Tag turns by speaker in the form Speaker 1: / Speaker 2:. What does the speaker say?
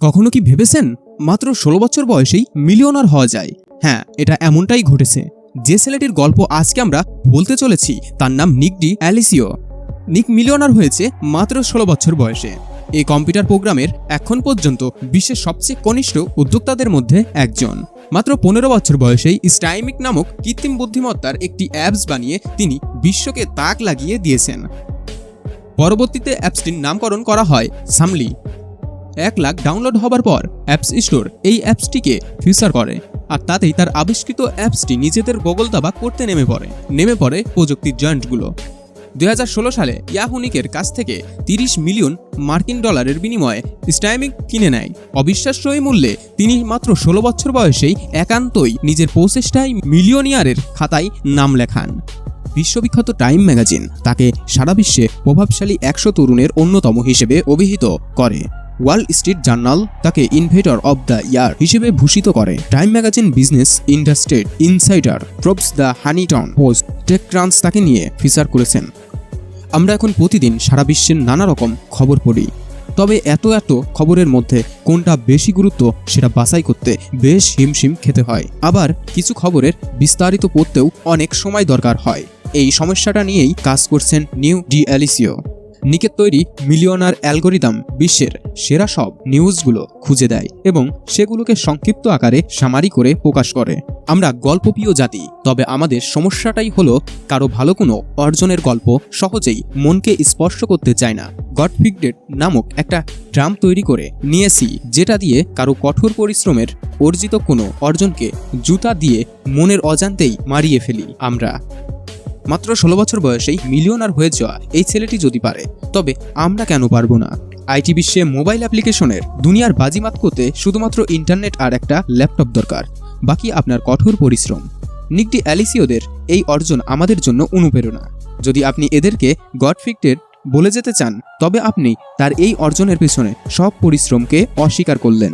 Speaker 1: কখনো কি ভেবেছেন মাত্র ১৬ বছর বয়সেই মিলিয়নার হওয়া যায়? হ্যাঁ, এটা এমনটাই ঘটেছে। যে ছেলেটির গল্প আজকে আমরা বলতে চলেছি তার নাম নিক ডি অ্যালিসিও। নিক মিলিয়নার হয়েছে মাত্র ১৬ বছর বয়সে। এই কম্পিউটার প্রোগ্রামের এখন পর্যন্ত বিশ্বের সবচেয়ে কনিষ্ঠ উদ্যোক্তাদের মধ্যে একজন। মাত্র ১৫ বছর বয়সেই স্টাইমিক নামক কৃত্রিম বুদ্ধিমত্তার একটি অ্যাপস বানিয়ে তিনি বিশ্বকে তাক লাগিয়ে দিয়েছেন। পরবর্তীতে অ্যাপসটির নামকরণ করা হয় সামলি। ১ লাখ ডাউনলোড হবার পর অ্যাপস স্টোর এই অ্যাপসটিকে ফিচার করে, আর তাতেই তার আবিষ্কৃত অ্যাপসটি নিজেদের গোগল দাবা করতে নেমে পড়ে প্রযুক্তির জয়েন্টগুলো। ২০১৬ সালে ইয়াহুনিকের কাছ থেকে ৩০ মিলিয়ন মার্কিন ডলারের বিনিময়ে স্টাইমিক কিনে নেয়। অবিশ্বাস্য এই মূল্যে তিনি মাত্র ১৬ বছর বয়সেই একান্তই নিজের প্রচেষ্টায় মিলিয়নিয়ারের খাতায় নাম লেখান। বিশ্ববিখ্যাত টাইম ম্যাগাজিন তাকে সারা বিশ্বে প্রভাবশালী ১০০ তরুণের অন্যতম হিসেবে অভিহিত করে। ওয়াল স্ট্রিট জার্নাল তাকে ইনভেটর অব দ্য ইয়ার হিসেবে ভূষিত করে। Time magazine Business Industry Insider, Forbes, the Huffington Post, TechCrunch তাকে নিয়ে ফিচার করেছেন। আমরা এখন প্রতিদিন সারা বিশ্বের নানা রকম খবর পড়ি, তবে এত খবরের মধ্যে কোনটা বেশি গুরুত্ব সেটা বাছাই করতে বেশ হিমশিম খেতে হয়। আবার কিছু খবরের বিস্তারিত পড়তেও অনেক সময় দরকার হয়। এই সমস্যাটা নিয়েই কাজ করছেন নিক ডি অ্যালিসিও। নিকের তৈরি মিলিয়নার অ্যালগোরিদম বিশ্বের সেরা সব নিউজগুলো খুঁজে দেয় এবং সেগুলোকে সংক্ষিপ্ত আকারে সামারি করে প্রকাশ করে। আমরা গল্পপ্রিয় জাতি, তবে আমাদের সমস্যাটাই হলো কারো ভালো কোনো অর্জনের গল্প সহজেই মনকে স্পর্শ করতে চায় না। গট ফিক্টেড নামক একটা ড্রাম তৈরি করে নিয়েছি, যেটা দিয়ে কারো কঠোর পরিশ্রমের অর্জিত কোনো অর্জনকে জুতা দিয়ে মনের অজান্তেই মারিয়ে ফেলি আমরা। মাত্র ১৬ বছর বয়সেই মিলিয়নার হয়ে যাওয়া এই ছেলেটি যদি পারে, তবে আমরা কেন পারবো না? আইটি বিশ্বে মোবাইল অ্যাপ্লিকেশনের দুনিয়ার বাজিমাত করতে শুধুমাত্র ইন্টারনেট আর একটা ল্যাপটপ দরকার, বাকি আপনার কঠোর পরিশ্রম। নিক ডি অ্যালিসিওদের এই অর্জন আমাদের জন্য অনুপ্রেরণা। যদি আপনি এদেরকে গড ফিক্টেড বলে যেতে চান, তবে আপনি তার এই অর্জনের পেছনে সব পরিশ্রমকে অস্বীকার করলেন।